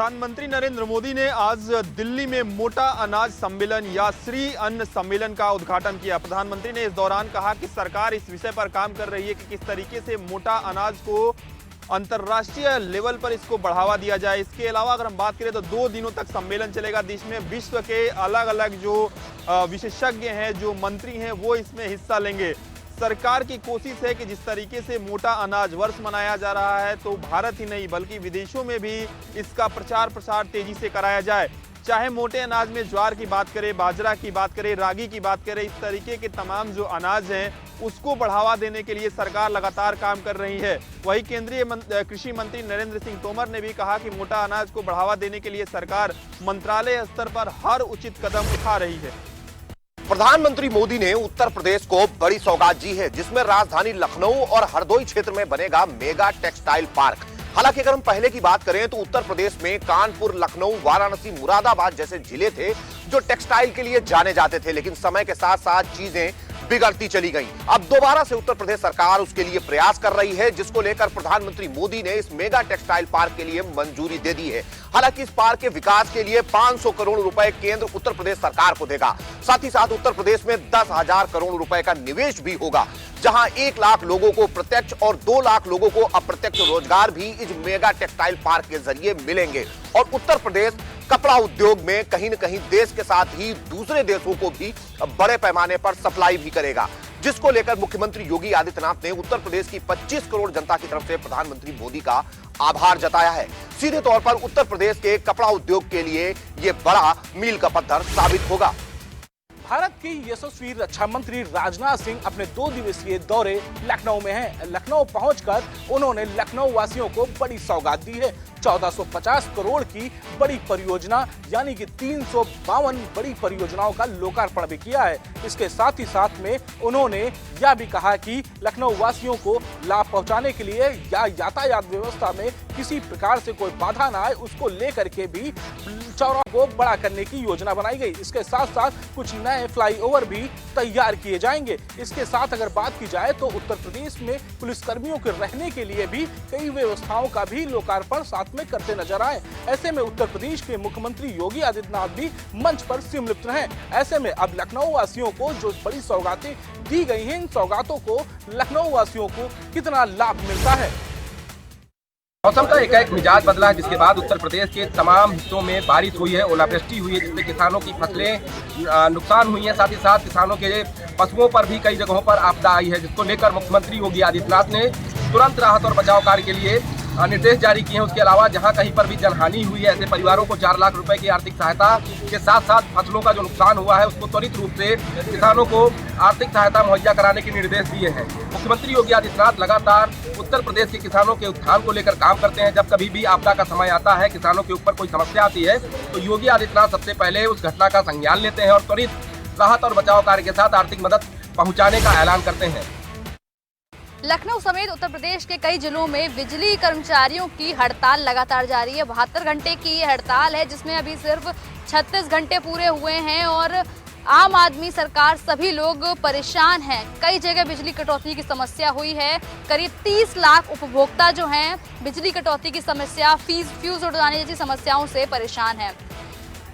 प्रधानमंत्री नरेंद्र मोदी ने आज दिल्ली में मोटा अनाज सम्मेलन या श्री अन्न सम्मेलन का उद्घाटन किया। प्रधानमंत्री ने इस दौरान कहा कि सरकार इस विषय पर काम कर रही है कि किस तरीके से मोटा अनाज को अंतर्राष्ट्रीय लेवल पर इसको बढ़ावा दिया जाए। इसके अलावा अगर हम बात करें तो 2 दिनों तक सम्मेलन चलेगा। जिसमें विश्व के अलग अलग जो विशेषज्ञ हैं, जो मंत्री हैं, वो इसमें हिस्सा लेंगे। सरकार की कोशिश है कि जिस तरीके से मोटा अनाज वर्ष मनाया जा रहा है, तो भारत ही नहीं बल्कि विदेशों में भी इसका प्रचार प्रसार तेजी से कराया जाए। चाहे मोटे अनाज में ज्वार की बात करें, बाजरा की बात करें, रागी की बात करें, इस तरीके के तमाम जो अनाज हैं उसको बढ़ावा देने के लिए सरकार लगातार काम कर रही है। वहीं केंद्रीय कृषि मंत्री नरेंद्र सिंह तोमर ने भी कहा कि मोटा अनाज को बढ़ावा देने के लिए सरकार मंत्रालय स्तर पर हर उचित कदम उठा रही है। प्रधानमंत्री मोदी ने उत्तर प्रदेश को बड़ी सौगात दी है, जिसमें राजधानी लखनऊ और हरदोई क्षेत्र में बनेगा मेगा टेक्सटाइल पार्क। हालांकि अगर हम पहले की बात करें तो उत्तर प्रदेश में कानपुर, लखनऊ, वाराणसी, मुरादाबाद जैसे जिले थे जो टेक्सटाइल के लिए जाने जाते थे, लेकिन समय के साथ साथ चीजें बिगड़ती चली गई। अब दोबारा से उत्तर प्रदेश सरकार उसके लिए प्रयास कर रही है, जिसको लेकर प्रधानमंत्री मोदी ने इस मेगा टेक्सटाइल पार्क के लिए मंजूरी दे दी है। हालांकि इस पार्क के विकास के लिए 500 करोड़ रुपए केंद्र उत्तर प्रदेश सरकार को देगा। साथ ही साथ उत्तर प्रदेश में 10,000 करोड़ रुपए का निवेश भी होगा, जहां 1 लाख लोगों को प्रत्यक्ष और 2 लाख लोगों को अप्रत्यक्ष रोजगार भी इस मेगा टेक्सटाइल पार्क के जरिए मिलेंगे। और उत्तर प्रदेश कपड़ा उद्योग में कहीं न कहीं देश के साथ ही दूसरे देशों को भी बड़े पैमाने पर सप्लाई भी करेगा, जिसको लेकर मुख्यमंत्री योगी आदित्यनाथ ने उत्तर प्रदेश की 25 करोड़ जनता की तरफ से प्रधानमंत्री मोदी का आभार जताया है। सीधे तौर पर उत्तर प्रदेश के कपड़ा उद्योग के लिए यह बड़ा मील का पत्थर साबित होगा। भारत के यशस्वी रक्षा मंत्री राजनाथ सिंह अपने 2 दिवसीय दौरे लखनऊ में हैं। लखनऊ पहुंचकर उन्होंने लखनऊ वासियों को बड़ी सौगात दी है। 1450 करोड़ की बड़ी परियोजना यानी कि 352 बड़ी परियोजनाओं का लोकार्पण भी किया है। इसके साथ ही साथ में उन्होंने यह भी कहा कि लखनऊ वासियों को लाभ पहुंचाने के लिए या यातायात व्यवस्था में किसी प्रकार से कोई बाधा ना आए, उसको लेकर के भी चौराहों को बड़ा करने की योजना बनाई गई। इसके साथ साथ कुछ नए फ्लाईओवर भी तैयार किए जाएंगे। इसके साथ अगर बात की जाए तो उत्तर प्रदेश में पुलिसकर्मियों के रहने के लिए भी कई व्यवस्थाओं का भी लोकार्पण साथ में करते नजर आए। ऐसे में उत्तर प्रदेश के मुख्यमंत्री योगी आदित्यनाथ भी मंच पर सम्मिलित रहे। ऐसे में अब लखनऊ वासियों को जो बड़ी सौगातें दी गई हैं, इन सौगातों को लखनऊ वासियों को कितना लाभ मिलता है। मौसम का एकाएक मिजाज बदला, जिसके बाद उत्तर प्रदेश के तमाम हिस्सों में बारिश हुई है, ओलावृष्टि हुई है, जिससे किसानों की फसलें नुकसान हुई हैं। साथ ही साथ किसानों के पशुओं पर भी कई जगहों पर आपदा आई है, जिसको लेकर मुख्यमंत्री योगी आदित्यनाथ ने तुरंत राहत और बचाव कार्य के लिए निर्देश जारी किए हैं। उसके अलावा जहां कहीं पर भी जनहानि हुई है, ऐसे परिवारों को 4 लाख रुपए की आर्थिक सहायता के साथ साथ फसलों का जो नुकसान हुआ है उसको त्वरित रूप से किसानों को आर्थिक सहायता मुहैया कराने के निर्देश दिए हैं। मुख्यमंत्री योगी आदित्यनाथ लगातार उत्तर प्रदेश के किसानों के उत्थान को लेकर काम करते हैं। जब कभी भी आपदा का समय आता है, किसानों के ऊपर कोई समस्या आती है, तो योगी आदित्यनाथ सबसे पहले उस घटना का संज्ञान लेते हैं और त्वरित राहत और बचाव कार्य के साथ आर्थिक मदद पहुँचाने का ऐलान करते हैं। लखनऊ समेत उत्तर प्रदेश के कई जिलों में बिजली कर्मचारियों की हड़ताल लगातार जारी है। 72 घंटे की ये हड़ताल है, जिसमें अभी सिर्फ 36 घंटे पूरे हुए हैं और आम आदमी सरकार सभी लोग परेशान हैं। कई जगह बिजली कटौती की समस्या हुई है। करीब 30 लाख उपभोक्ता जो हैं बिजली कटौती की समस्या, फ्यूज उड़ जाने जैसी समस्याओं से परेशान हैं।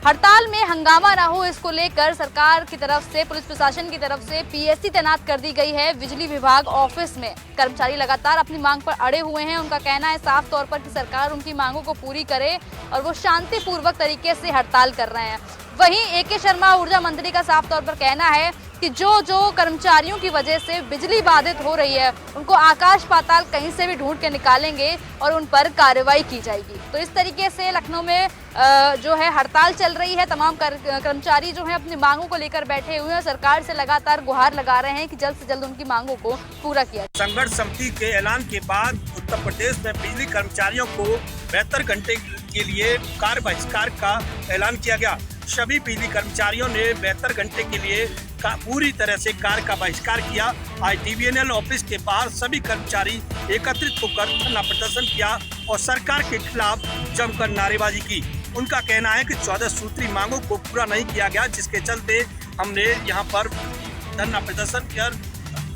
हड़ताल में हंगामा ना हो, इसको लेकर सरकार की तरफ से, पुलिस प्रशासन की तरफ से पीएससी तैनात कर दी गई है। बिजली विभाग ऑफिस में कर्मचारी लगातार अपनी मांग पर अड़े हुए हैं। उनका कहना है साफ तौर पर कि सरकार उनकी मांगों को पूरी करे और वो शांतिपूर्वक तरीके से हड़ताल कर रहे हैं। वहीं AK शर्मा ऊर्जा मंत्री का साफ तौर पर कहना है कि जो कर्मचारियों की वजह से बिजली बाधित हो रही है, उनको आकाश पाताल कहीं से भी ढूंढ के निकालेंगे और उन पर कार्रवाई की जाएगी। तो इस तरीके से लखनऊ में जो है हड़ताल चल रही है। तमाम कर्मचारी जो है अपनी मांगों को लेकर बैठे हुए हैं। सरकार से लगातार गुहार लगा रहे हैं कि जल्द से जल्द उनकी मांगों को पूरा किया जाए। संघर्ष समिति के ऐलान के बाद उत्तर प्रदेश में बिजली कर्मचारियों को 72 घंटे के लिए कार्य बहिष्कार का ऐलान किया गया। सभी बिजली कर्मचारियों ने 72 घंटे के लिए पूरी तरह से कार्य का बहिष्कार किया। आज DVNL ऑफिस के बाहर सभी कर्मचारी एकत्रित होकर धरना प्रदर्शन किया और सरकार के खिलाफ जमकर नारेबाजी की। उनका कहना है कि 14 सूत्री मांगों को पूरा नहीं किया गया, जिसके चलते हमने यहाँ पर धरना प्रदर्शन कर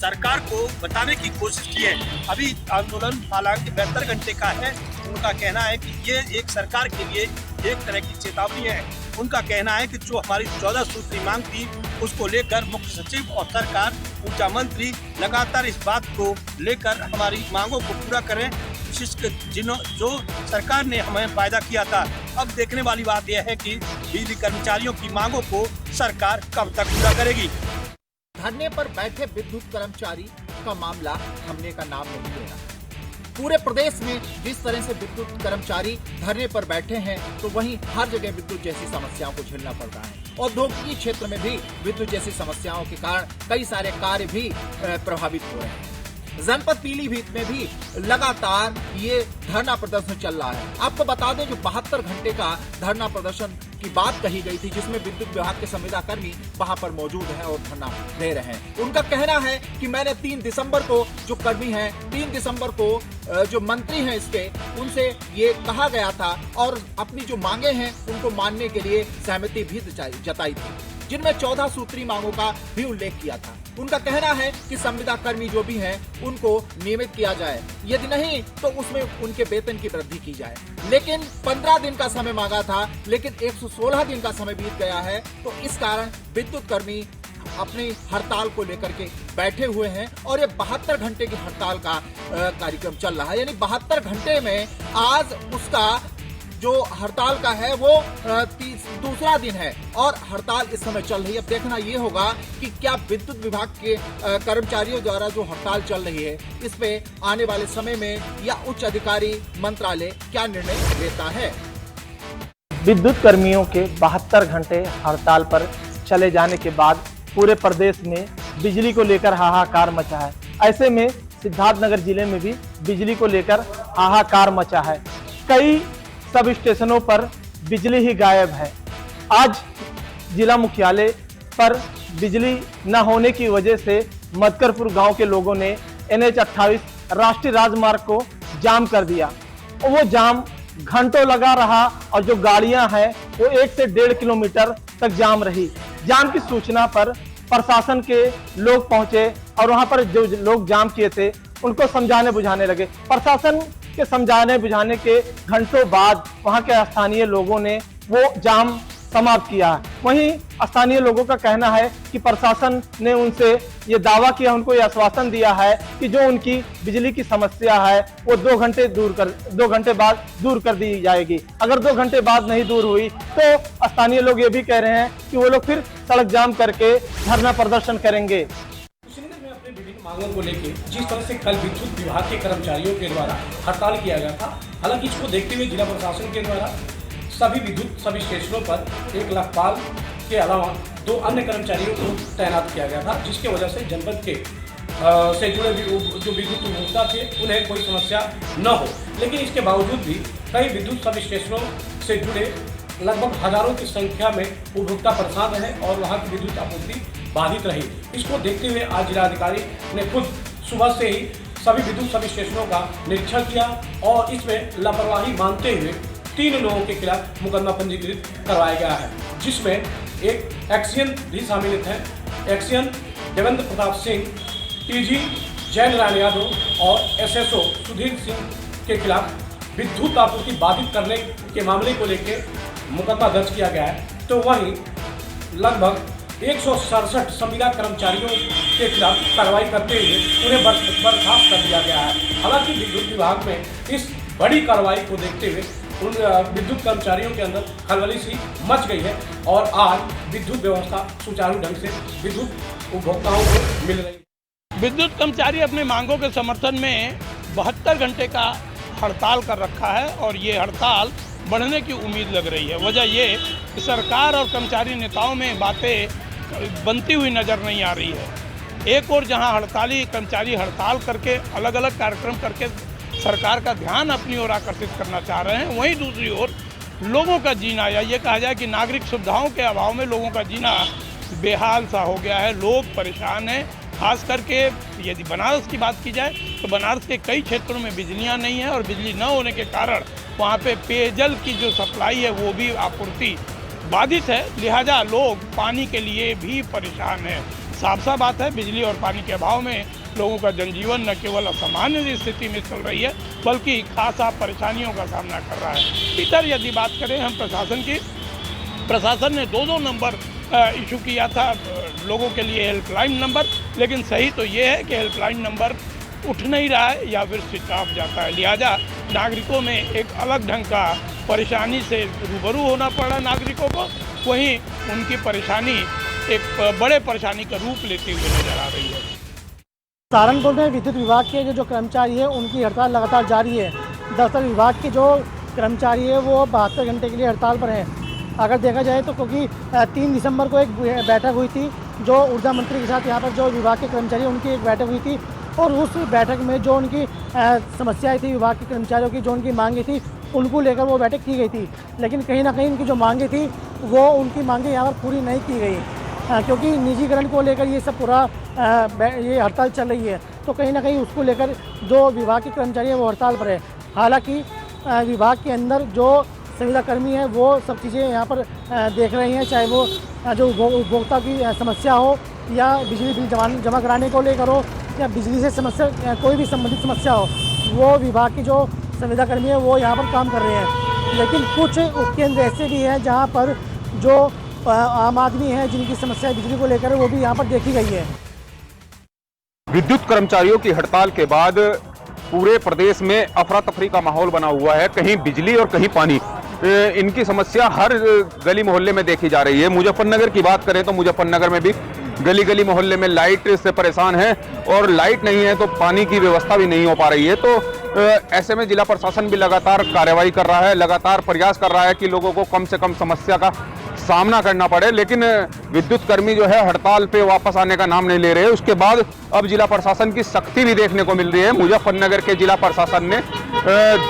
सरकार को बताने की कोशिश की है। अभी आंदोलन हालांकि 72 घंटे का है। उनका कहना है कि ये एक सरकार के लिए एक तरह की चेतावनी है। उनका कहना है कि जो हमारी 14 सूत्री मांग थी उसको लेकर मुख्य सचिव और सरकार ऊर्जा मंत्री लगातार इस बात को लेकर हमारी मांगों को पूरा करें। जो सरकार ने हमें वायदा किया था, अब देखने वाली बात यह है कि बिजली कर्मचारियों की मांगों को सरकार कब तक पूरा करेगी। धरने पर बैठे विद्युत कर्मचारी का मामला थमने का नाम नहीं ले रहा। पूरे प्रदेश में जिस तरह से विद्युत कर्मचारी धरने पर बैठे हैं, तो वहीं हर जगह विद्युत जैसी समस्याओं को झेलना पड़ रहा है। औद्योगिक क्षेत्र में भी विद्युत जैसी समस्याओं के कारण कई सारे कार्य भी प्रभावित हो रहे हैं। जनपद पीलीभीत में भी लगातार ये धरना प्रदर्शन चल रहा है। आपको बता दें, जो 72 घंटे का धरना प्रदर्शन की बात कही गई थी, जिसमें विद्युत विभाग के संविदा कर्मी वहां पर मौजूद हैं और धरना दे रहे हैं। उनका कहना है कि मैंने 3 दिसंबर को, जो कर्मी हैं, 3 दिसंबर को जो मंत्री हैं इसके, उनसे ये कहा गया था और अपनी जो मांगे हैं उनको मानने के लिए सहमति भी जताई थी, जिनमें 14 सूत्री मांगों का भी उल्लेख किया था। उनका कहना है कि संविदा कर्मी जो भी हैं उनको नियमित किया जाए, यदि नहीं तो उसमें उनके वेतन की वृद्धि की जाए। लेकिन 15 दिन का समय मांगा था, लेकिन 116 दिन का समय बीत गया है। तो इस कारण विद्युत कर्मी अपनी हड़ताल को लेकर के बैठे हुए हैं और ये 72 घंटे की हड़ताल का कार्यक्रम चल रहा है। यानी 72 घंटे में आज उसका जो हड़ताल का है वो दूसरा दिन है और हड़ताल इस समय चल रही है। अब देखना ये होगा कि क्या विद्युत विभाग के कर्मचारियों द्वारा जो हड़ताल चल रही है, इस पे आने वाले समय में या उच्च अधिकारी मंत्रालय क्या निर्णय लेता है। विद्युत कर्मियों के 72 घंटे हड़ताल पर चले जाने के बाद पूरे प्रदेश में बिजली को लेकर हाहाकार मचा है। ऐसे में सिद्धार्थनगर जिले में भी बिजली को लेकर हाहाकार मचा है। कई सब स्टेशनों पर बिजली ही गायब है। आज जिला मुख्यालय पर बिजली न होने की वजह से मदकरपुर गांव के लोगों ने NH 28 राष्ट्रीय राजमार्ग को जाम कर दिया और वो जाम घंटों लगा रहा और जो गाड़ियां हैं वो 1 से 1.5 किलोमीटर तक जाम रही। जाम की सूचना पर प्रशासन के लोग पहुंचे और वहां पर जो लोग जाम किए थे उनको समझाने बुझाने लगे। प्रशासन के समझाने बुझाने के घंटों बाद वहां के स्थानीय लोगों ने वो जाम समाप्त किया। वहीं स्थानीय लोगों का कहना है कि प्रशासन ने उनसे ये दावा किया, उनको ये आश्वासन दिया है कि जो उनकी बिजली की समस्या है वो 2 घंटे बाद दूर कर दी जाएगी। अगर 2 घंटे बाद नहीं दूर हुई तो स्थानीय लोग ये भी कह रहे हैं कि वो लोग फिर सड़क जाम करके धरना प्रदर्शन करेंगे। विभिन्न मांगों को लेकर जिस तरह से कल विद्युत विभाग के कर्मचारियों के द्वारा हड़ताल किया गया था, हालांकि इसको देखते हुए जिला प्रशासन के द्वारा सभी विद्युत सभी स्टेशनों पर 1 लेखपाल के अलावा 2 अन्य कर्मचारियों को तैनात किया गया था, जिसके वजह से जनपद के से जुड़े जो विद्युत उपभोक्ता थे उन्हें कोई समस्या न हो। लेकिन इसके बावजूद भी कई विद्युत सब स्टेशनों से जुड़े लगभग हजारों की संख्या में उपभोक्ता परेशान रहे और वहाँ की विद्युत आपूर्ति बाधित रही। इसको देखते हुए आज जिलाधिकारी ने खुद सुबह से ही सभी विद्युत सब स्टेशनों का निरीक्षण किया और इसमें लापरवाही मानते हुए 3 लोगों के खिलाफ मुकदमा पंजीकृत करवाया गया है, जिसमें एक एक्सियन भी शामिल हैं। एक्सियन देवेंद्र प्रताप सिंह, TG जैन राम यादव और SSO सुधीर सिंह के खिलाफ विद्युत आपूर्ति बाधित करने के मामले को लेकर मुकदमा दर्ज किया गया है। तो वहीं लगभग 167 संविदा कर्मचारियों के खिलाफ कार्रवाई करते हुए उन्हें बर्खास्त कर दिया गया है। हालांकि विद्युत विभाग में इस बड़ी कार्रवाई को देखते हुए उन विद्युत कर्मचारियों के अंदर खलबली सी मच गई है और आज विद्युत व्यवस्था सुचारू ढंग से विद्युत उपभोक्ताओं को मिल रही है। विद्युत कर्मचारी अपने मांगों के समर्थन में 72 घंटे का हड़ताल कर रखा है और ये हड़ताल बढ़ने की उम्मीद लग रही है। वजह ये कि सरकार और कर्मचारी नेताओं में बातें बनती हुई नज़र नहीं आ रही है। एक और जहां हड़ताली कर्मचारी हड़ताल करके अलग अलग कार्यक्रम करके सरकार का ध्यान अपनी ओर आकर्षित करना चाह रहे हैं, वहीं दूसरी ओर लोगों का जीना या ये कहा जाए कि नागरिक सुविधाओं के अभाव में लोगों का जीना बेहाल सा हो गया है। लोग परेशान हैं। खास करके यदि बनारस की बात की जाए तो बनारस के कई क्षेत्रों में बिजलियां नहीं है और बिजली न होने के कारण वहां पे पेयजल की जो सप्लाई है वो भी आपूर्ति बाधित है। लिहाजा लोग पानी के लिए भी परेशान हैं। साफ साफ बात है, बिजली और पानी के अभाव में लोगों का जनजीवन न केवल असामान्य स्थिति में चल रही है बल्कि खासा परेशानियों का सामना कर रहा है। इधर यदि बात करें हम प्रशासन की, प्रशासन ने 2 नंबर इशू किया था लोगों के लिए, हेल्पलाइन नंबर, लेकिन सही तो ये है कि हेल्पलाइन नंबर उठ नहीं रहा है या फिर स्विच ऑफ जाता है। लिहाजा नागरिकों में एक अलग ढंग का परेशानी से रूबरू होना पड़ा नागरिकों को, वहीं उनकी परेशानी एक बड़े परेशानी का रूप लेते हुए नजर आ रही है। सहारनपुर में विद्युत विभाग के जो कर्मचारी है उनकी हड़ताल लगातार जारी है। दरअसल विभाग के जो कर्मचारी है वो 72 घंटे के लिए हड़ताल पर हैं। अगर देखा जाए तो क्योंकि 3 दिसंबर को एक बैठक हुई थी जो ऊर्जा मंत्री के साथ यहाँ पर जो विभाग के कर्मचारी उनकी एक बैठक हुई थी और उस बैठक में जो उनकी समस्याएं थी, विभाग के कर्मचारियों की जो उनकी मांगे थी उनको लेकर वो बैठक की गई थी। लेकिन कहीं ना कहीं उनकी जो मांगे थी वो उनकी मांगे यहाँ पर पूरी नहीं की गई क्योंकि निजीकरण को लेकर ये सब पूरा ये हड़ताल चल रही है। तो कहीं ना कहीं उसको लेकर जो विभाग के कर्मचारी हैं वो हड़ताल पर है। हालांकि विभाग के अंदर जो संविदा कर्मी हैं वो सब चीज़ें यहाँ पर देख रहे हैं, चाहे वो जो उपभोक्ता की समस्या हो या बिजली बिल जमा कराने को लेकर हो या बिजली से समस्या कोई भी संबंधित समस्या हो, वो विभाग की जो संविदा कर्मी है वो यहाँ पर काम कर रहे हैं। लेकिन कुछ उपकेंद्र ऐसे भी हैं जहाँ पर जो आम आदमी है जिनकी समस्या बिजली को लेकर वो भी यहाँ पर देखी गई है। विद्युत कर्मचारियों की हड़ताल के बाद पूरे प्रदेश में अफरा तफरी का माहौल बना हुआ है। कहीं बिजली और कहीं पानी, इनकी समस्या हर गली मोहल्ले में देखी जा रही है। मुजफ्फरनगर की बात करें तो मुजफ्फरनगर में भी गली गली मोहल्ले में लाइट से परेशान है और लाइट नहीं है तो पानी की व्यवस्था भी नहीं हो पा रही है। तो ऐसे में जिला प्रशासन भी लगातार कार्रवाई कर रहा है, लगातार प्रयास कर रहा है कि लोगों को कम से कम समस्या का सामना करना पड़े। लेकिन विद्युत कर्मी जो है हड़ताल पे वापस आने का नाम नहीं ले रहे। उसके बाद अब जिला प्रशासन की सख्ती भी देखने को मिल रही है। मुजफ्फरनगर के जिला प्रशासन ने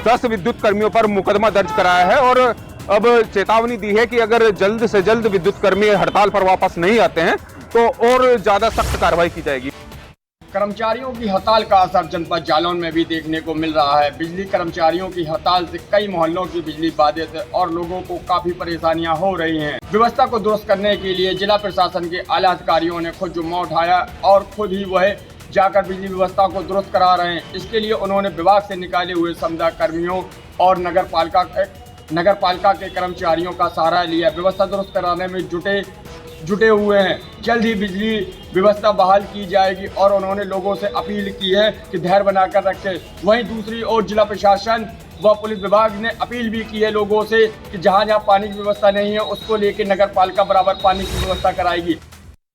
10 विद्युत कर्मियों पर मुकदमा दर्ज कराया है और अब चेतावनी दी है कि अगर जल्द से जल्द विद्युत कर्मी हड़ताल पर वापस नहीं आते हैं तो और ज्यादा सख्त कार्रवाई की जाएगी। कर्मचारियों की हड़ताल का असर जनपद जालौन में भी देखने को मिल रहा है। बिजली कर्मचारियों की हड़ताल से कई मोहल्लों की बिजली बाधित है और लोगों को काफी परेशानियां हो रही हैं। व्यवस्था को दुरुस्त करने के लिए जिला प्रशासन के आला अधिकारियों ने खुद जुम्मा उठाया और खुद ही वह जाकर बिजली व्यवस्था को दुरुस्त करा रहे हैं। इसके लिए उन्होंने विभाग से निकाले हुए संविदा कर्मियों और नगर पालिका के कर्मचारियों का सहारा लिया। व्यवस्था दुरुस्त कराने में जुटे हुए हैं। जल्द ही बिजली व्यवस्था बहाल की जाएगी और उन्होंने लोगों से अपील की है कि धैर्य बनाकर रखें। वहीं दूसरी ओर जिला प्रशासन व पुलिस विभाग ने अपील भी की है लोगों से कि जहां जहां पानी की व्यवस्था नहीं है उसको लेकर नगर पालिका बराबर पानी की व्यवस्था कराएगी।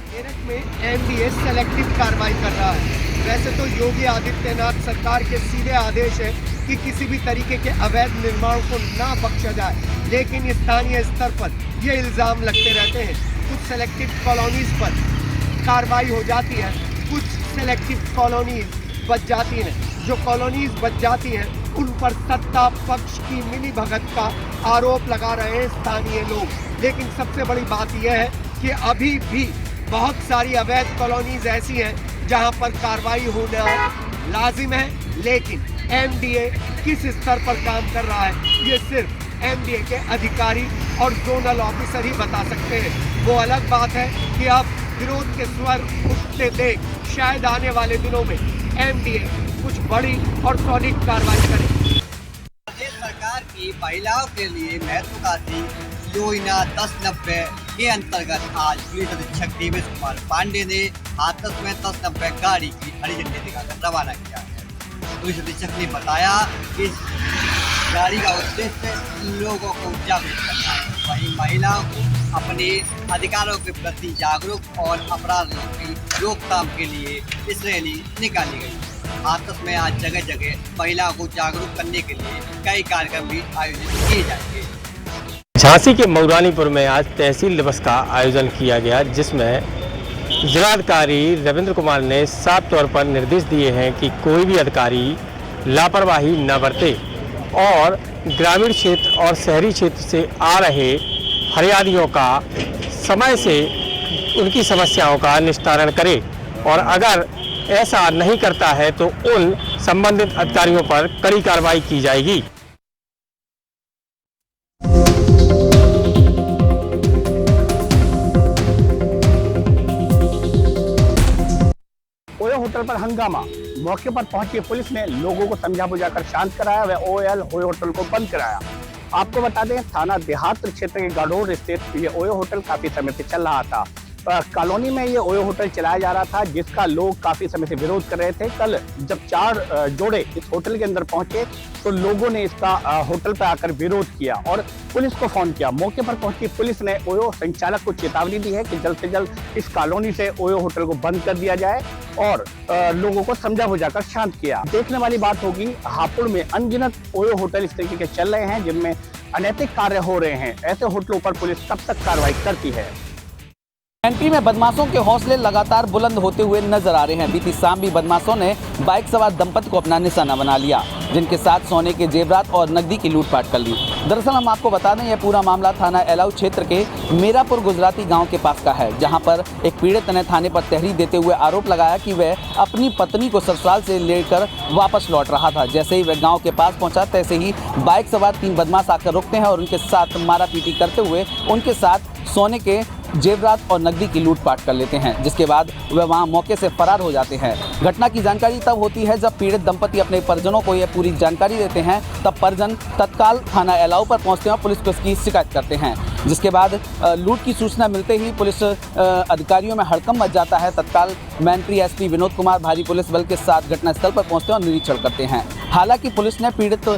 मेरठ में एमडीए सेलेक्टिव कार्रवाई कर रहा है। वैसे तो योगी आदित्यनाथ सरकार के सीधे आदेश है कि किसी भी तरीके के अवैध निर्माण को ना बख्शा जाए, लेकिन स्थानीय स्तर पर ये इल्ज़ाम लगते रहते हैं। कुछ सेलेक्टिव कॉलोनीज पर कार्रवाई हो जाती है, कुछ सेलेक्टिव कॉलोनीज बच जाती हैं। जो कॉलोनीज बच जाती हैं उन पर सत्ता पक्ष की मिली भगत का आरोप लगा रहे हैं स्थानीय लोग। लेकिन सबसे बड़ी बात यह है कि अभी भी बहुत सारी अवैध कॉलोनीज ऐसी हैं जहां पर कार्रवाई होना लाजिम है, लेकिन एमडीए किस स्तर पर काम कर रहा है ये सिर्फ एमडीए के अधिकारी और जोनल ऑफिसर ही बता सकते हैं। वो अलग बात है कि अब विरोध के स्वर उठते देख शायद आने वाले दिनों में एमडीए कुछ बड़ी और सॉलिड कार्रवाई करे। प्रदेश सरकार की महिलाओं के लिए महत्वाकांक्षी योजना 1090 के अंतर्गत आज पुलिस अधीक्षक देवेश कुमार पांडे ने हाथरस में 1090 गाड़ी की हरी झंडी दिखाकर रवाना किया है। पुलिस अधीक्षक ने बताया कि इस गाड़ी का उद्देश्य लोगों को जागरूक करना है, वहीं महिलाओं को अपने अधिकारों के प्रति जागरूक और अपराधों की रोकथाम के लिए इस रैली निकाली गई। हाथरस में आज जगह जगह महिलाओं को जागरूक करने के लिए कई कार्यक्रम भी आयोजित किए जाएंगे। झांसी के मऊरानीपुर में आज तहसील दिवस का आयोजन किया गया, जिसमें जिलाधिकारी रविंद्र कुमार ने साफ तौर पर निर्देश दिए हैं कि कोई भी अधिकारी लापरवाही न बरते और ग्रामीण क्षेत्र और शहरी क्षेत्र से आ रहे फरियादियों का समय से उनकी समस्याओं का निस्तारण करे और अगर ऐसा नहीं करता है तो उन संबंधित अधिकारियों पर कड़ी कार्रवाई की जाएगी। होटल पर हंगामा। मौके पर पहुंची पुलिस ने लोगों को समझा बुझाकर शांत कराया व ओयो होटल को बंद कराया। आपको बता दें, थाना देहात क्षेत्र के गाडोर स्थित ये ओयो होटल काफी समय से चल रहा था। कॉलोनी में ये ओयो होटल चलाया जा रहा था, जिसका लोग काफी समय से विरोध कर रहे थे। कल जब 4 जोड़े इस होटल के अंदर पहुंचे तो लोगों ने इसका होटल पर आकर विरोध किया और पुलिस को फोन किया। मौके पर पहुंची पुलिस ने ओयो संचालक को चेतावनी दी है कि जल्द से जल्द इस कॉलोनी से ओयो होटल को बंद कर दिया जाए और लोगों को समझा बुझाकर शांत किया। देखने वाली बात होगी, हापुड़ में अनगिनत ओयो होटल इस तरीके के चल रहे हैं जिनमें अनैतिक कार्य हो रहे हैं। ऐसे होटलों पर पुलिस कब तक कार्रवाई करती है? एमपी में बदमाशों के हौसले लगातार बुलंद होते हुए नजर आ रहे हैं। बीती शाम भी बदमाशों ने बाइक सवार दंपति को अपना निशाना बना लिया, जिनके साथ सोने के जेवरात और नकदी की लूटपाट कर ली। दरअसल हम आपको बता दें, यह पूरा मामला थाना एलाऊ क्षेत्र के मेरापुर गुजराती गांव के पास का है, जहां पर एक पीड़ित ने थाने पर तहरीर देते हुए आरोप लगाया कि वह अपनी पत्नी को ससुराल से लेकर वापस लौट रहा था। जैसे ही वह गाँव के पास पहुँचा, तैसे ही बाइक सवार 3 बदमाश आकर रुकते हैं और उनके साथ मारापीटी करते हुए उनके साथ सोने के जेवरात और नकदी की लूटपाट कर लेते हैं, जिसके बाद वह वहां मौके से फरार हो जाते हैं। घटना की जानकारी तब होती है जब पीड़ित दंपति अपने परिजनों को यह पूरी जानकारी देते हैं। तब परिजन तत्काल थाना एलाऊ पर पहुंचते हैं और पुलिस को इसकी शिकायत करते हैं, जिसके बाद लूट की सूचना मिलते ही पुलिस अधिकारियों में हड़कंप मच जाता है। तत्काल मंत्री एसपी विनोद कुमार भारी पुलिस बल के साथ घटनास्थल पर पहुंचते हैं और निरीक्षण करते हैं। हालांकि पुलिस ने पीड़ित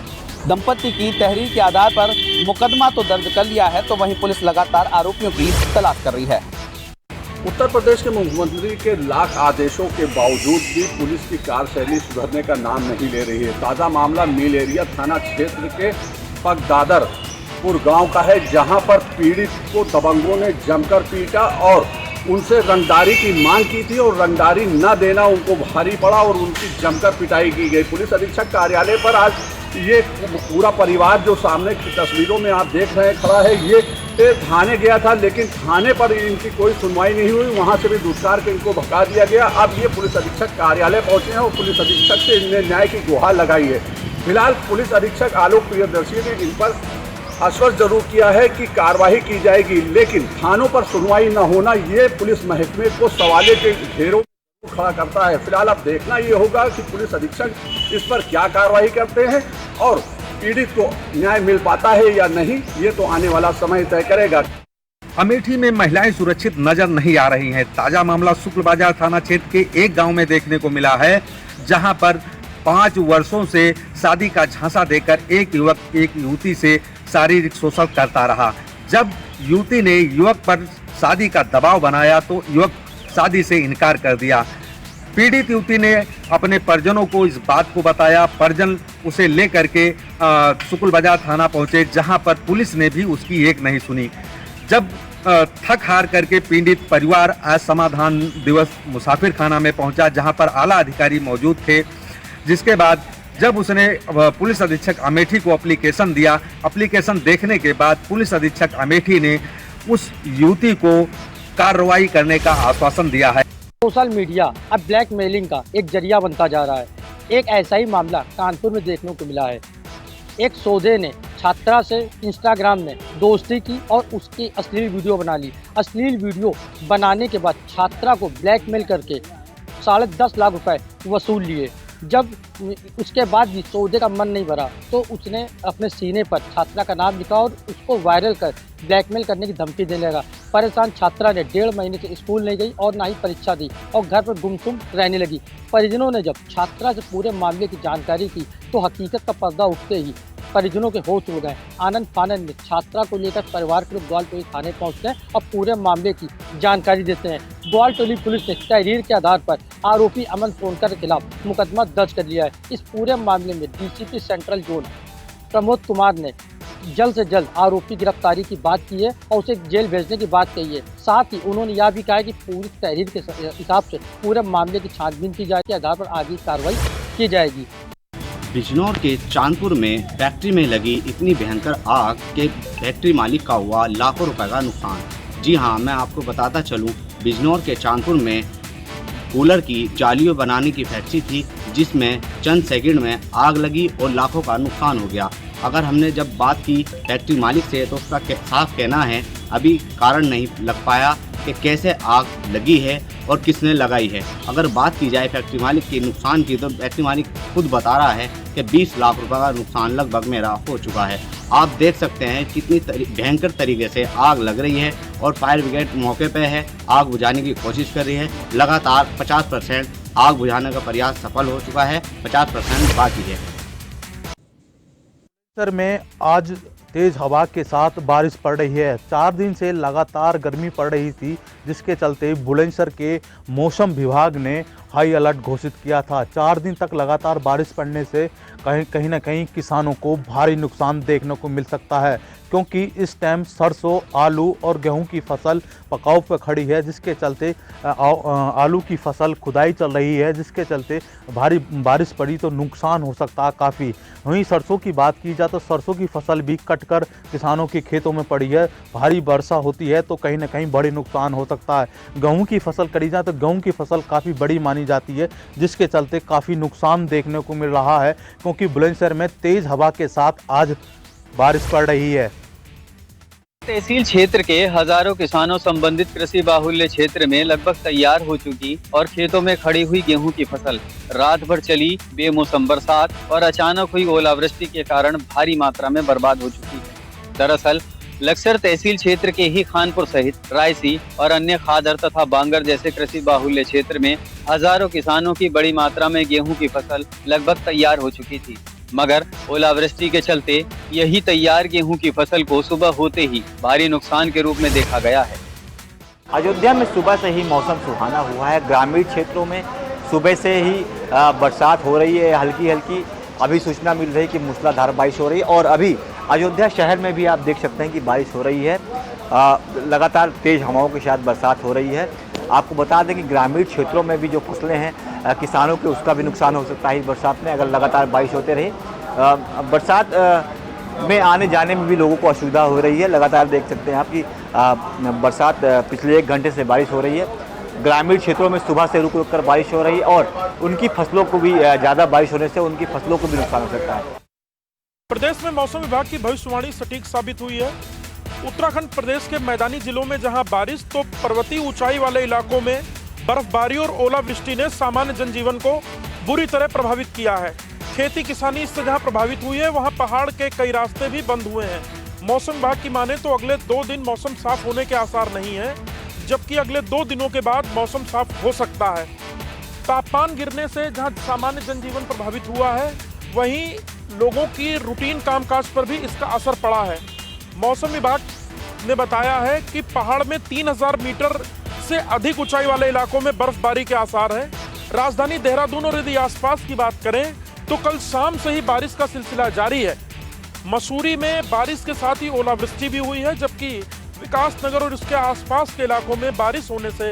दंपति की तहरीर के आधार पर मुकदमा तो दर्ज कर लिया है, तो वहीं पुलिस लगातार आरोपियों की तलाश कर रही है। उत्तर प्रदेश के मुख्यमंत्री के लाख आदेशों के बावजूद भी पुलिस की कार्यशैली सुधरने का नाम नहीं ले रही है। ताज़ा मामला मिल एरिया थाना क्षेत्र के पगदादरपुर गांव का है, जहां पर पीड़ित को दबंगों ने जमकर पीटा और उनसे रंगदारी की मांग की थी और रंगदारी न देना उनको भारी पड़ा और उनकी जमकर पिटाई की गई। पुलिस अधीक्षक कार्यालय पर आज ये पूरा परिवार जो सामने की तस्वीरों में आप देख रहे हैं खड़ा है, ये थाने गया था, लेकिन थाने पर इनकी कोई सुनवाई नहीं हुई। वहां से भी दुष्कार के इनको भगा दिया गया। अब ये पुलिस अधीक्षक कार्यालय पहुंचे हैं और पुलिस अधीक्षक से इनने न्याय की गुहार लगाई है। फिलहाल पुलिस अधीक्षक आलोक प्रियदर्शी ने इन पर आश्वस्त जरूर किया है कि कार्रवाई की जाएगी, लेकिन थानों पर सुनवाई न होना ये पुलिस महकमे को सवाले के घेरों खड़ा करता है। फिलहाल अब देखना ये होगा कि पुलिस अधीक्षक इस पर क्या कार्रवाई करते हैं और पीड़ित को न्याय मिल पाता है या नहीं, ये तो आने वाला समय तय करेगा। अमेठी में महिलाएं सुरक्षित नजर नहीं आ रही हैं। ताजा मामला शुक्ल बाजार थाना क्षेत्र के एक गांव में देखने को मिला है, जहां पर 5 वर्षों से शादी का झांसा देकर एक युवक एक युवती से शारीरिक शोषण करता रहा। जब युवती ने युवक पर शादी का दबाव बनाया तो युवक शादी से इनकार कर दिया। पीड़ित युवती ने अपने परिजनों को इस बात को बताया। परिजन उसे लेकर के शुक्ल बाजार थाना पहुंचे, जहां पर पुलिस ने भी उसकी एक नहीं सुनी। जब थक हार करके पीड़ित परिवार आज समाधान दिवस मुसाफिर खाना में पहुंचा, जहां पर आला अधिकारी मौजूद थे, जिसके बाद जब उसने पुलिस अधीक्षक अमेठी को एप्लीकेशन दिया, एप्लीकेशन देखने के बाद पुलिस अधीक्षक अमेठी ने उस युवती को कार्रवाई करने का आश्वासन दिया है। सोशल मीडिया अब ब्लैकमेलिंग का एक जरिया बनता जा रहा है। एक ऐसा ही मामला कानपुर में देखने को मिला है। एक सौदे ने छात्रा से इंस्टाग्राम में दोस्ती की और उसकी अश्लील वीडियो बना ली। अश्लील वीडियो बनाने के बाद छात्रा को ब्लैकमेल करके 10.5 लाख रुपए वसूल लिए। जब उसके बाद भी सौदे का मन नहीं भरा तो उसने अपने सीने पर छात्रा का नाम लिखा और उसको वायरल कर ब्लैकमेल करने की धमकी देने लगा। परेशान छात्रा ने 1.5 महीने से स्कूल नहीं गई और ना ही परीक्षा दी और घर पर गुमसुम रहने लगी। परिजनों ने जब छात्रा से पूरे मामले की जानकारी की तो हकीकत का पर्दा उठते ही परिजनों के होश उड़ गए। आनंद फानंद में छात्रा को लेकर परिवार के लोग ग्वालटोली थाने पहुंचते हैं और पूरे मामले की जानकारी देते हैं। ग्वालटोली पुलिस ने तहरीर के आधार पर आरोपी अमन सोनकर के खिलाफ मुकदमा दर्ज कर लिया है। इस पूरे मामले में DCP central zone Pramod Kumar ने जल्द से जल्द आरोपी गिरफ्तारी की बात की है और उसे जेल भेजने की बात कही है। साथ ही उन्होंने यह भी कहा है कि पूरी तहरीर के हिसाब से पूरे मामले की छानबीन की जाएगी, आधार पर आगे कार्रवाई की जाएगी। बिजनौर के चांदपुर में फैक्ट्री में लगी इतनी भयंकर आग के फैक्ट्री मालिक का हुआ लाखों रुपए का नुकसान। जी हाँ, मैं आपको बताता चलूँ, बिजनौर के चांदपुर में कूलर की जालियों बनाने की फैक्ट्री थी, जिसमें चंद सेकंड में आग लगी और लाखों का नुकसान हो गया। अगर हमने जब बात की फैक्ट्री मालिक से तो उसका साफ कहना है अभी कारण नहीं लग पाया कि कैसे आग लगी है और किसने लगाई है। अगर बात की जाए फैक्ट्री मालिक के नुकसान की, तो फैक्ट्री मालिक खुद बता रहा है कि 20 लाख रुपए का नुकसान लगभग मेरा हो चुका है। आप देख सकते हैं कितनी भयंकर तरीके से आग लग रही है और फायर ब्रिगेड मौके पे है, आग बुझाने की कोशिश कर रही है। लगातार 50% आग बुझाने का प्रयास सफल हो चुका है, 50% बाकी है। सर में आज तेज हवा के साथ बारिश पड़ रही है। 4 दिन से लगातार गर्मी पड़ रही थी, जिसके चलते बुलंदशहर के मौसम विभाग ने हाई अलर्ट घोषित किया था। 4 दिन तक लगातार बारिश पड़ने से कहीं ना कहीं किसानों को भारी नुकसान देखने को मिल सकता है, क्योंकि इस टाइम सरसों, आलू और गेहूं की फसल पकाव पर खड़ी है, जिसके चलते आलू की फसल खुदाई चल रही है, जिसके चलते भारी बारिश पड़ी तो नुकसान हो सकता है काफ़ी। वहीं सरसों की बात की जाए तो सरसों की फसल भी कटकर किसानों के खेतों में पड़ी है। भारी वर्षा होती है तो कहीं ना कहीं बड़े नुकसान हो सकता है। गेहूं की फसल करी जाए तो गेहूं की फसल काफ़ी बड़ी मानी जाती है, जिसके चलते काफ़ी नुकसान देखने को मिल रहा है, क्योंकि बुलंदशहर में तेज़ हवा के साथ आज बारिश पड़ रही है। तहसील क्षेत्र के हजारों किसानों संबंधित कृषि बाहुल्य क्षेत्र में लगभग तैयार हो चुकी और खेतों में खड़ी हुई गेहूं की फसल रात भर चली बेमौसम बरसात और अचानक हुई ओलावृष्टि के कारण भारी मात्रा में बर्बाद हो चुकी है। दरअसल लक्सर तहसील क्षेत्र के ही खानपुर सहित रायसी और अन्य खादर तथा बांगर जैसे कृषि बाहुल्य क्षेत्र में हजारों किसानों की बड़ी मात्रा में गेहूं की फसल लगभग तैयार हो चुकी थी, मगर ओलावृष्टि के चलते यही तैयार गेहूं की फसल को सुबह होते ही भारी नुकसान के रूप में देखा गया है। अयोध्या में सुबह से ही मौसम सुहाना हुआ है। ग्रामीण क्षेत्रों में सुबह से ही बरसात हो रही है, हल्की हल्की। अभी सूचना मिल रही है कि मूसलाधार बारिश हो रही है और अभी अयोध्या शहर में भी आप देख सकते हैं कि बारिश हो रही है। लगातार तेज हवाओं के साथ बरसात हो रही है। आपको बता दें कि ग्रामीण क्षेत्रों में भी जो फसलें हैं किसानों के, उसका भी नुकसान हो सकता है इस बरसात में, अगर लगातार बारिश होते रही। बरसात में आने जाने में भी लोगों को असुविधा हो रही है। लगातार देख सकते हैं आप कि बरसात पिछले 1 घंटे से बारिश हो रही है। ग्रामीण क्षेत्रों में सुबह से रुक रुक कर बारिश हो रही है और उनकी फसलों को भी ज़्यादा बारिश होने से उनकी फसलों को भी नुकसान हो सकता है। प्रदेश में मौसम विभाग की भविष्यवाणी सटीक साबित हुई है। उत्तराखंड प्रदेश के मैदानी जिलों में जहां बारिश तो पर्वतीय ऊंचाई वाले इलाकों में बर्फबारी और ओलावृष्टि ने सामान्य जनजीवन को बुरी तरह प्रभावित किया है। खेती किसानी इससे जहां प्रभावित हुई है, वहां पहाड़ के कई रास्ते भी बंद हुए हैं। मौसम विभाग की माने तो अगले 2 दिन मौसम साफ होने के आसार नहीं है, जबकि अगले 2 दिनों के बाद मौसम साफ हो सकता है। तापमान गिरने से जहां सामान्य जनजीवन प्रभावित हुआ है, वहीं लोगों की रूटीन कामकाज पर भी इसका असर पड़ा है। मौसम विभाग ने बताया है कि पहाड़ में 3000 मीटर से अधिक ऊंचाई वाले इलाकों में बर्फबारी के आसार है। राजधानी देहरादून और यदि आसपास की बात करें तो कल शाम से ही बारिश का सिलसिला जारी है। मसूरी में बारिश के साथ ही ओलावृष्टि भी हुई है, जबकि विकासनगर और इसके आसपास के इलाकों में बारिश होने से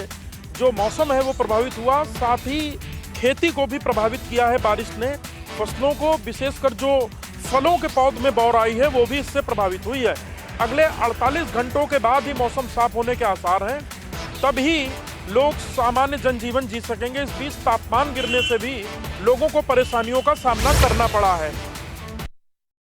जो मौसम है वो प्रभावित हुआ, साथ ही खेती को भी प्रभावित किया है बारिश ने। फसलों को, विशेषकर जो फलों के पौध में बौर आई है, वो भी इससे प्रभावित हुई है। अगले 48 घंटों के बाद ही मौसम साफ होने के आसार हैं, तभी लोग सामान्य जनजीवन जी सकेंगे। इस बीच तापमान गिरने से भी लोगों को परेशानियों का सामना करना पड़ा है।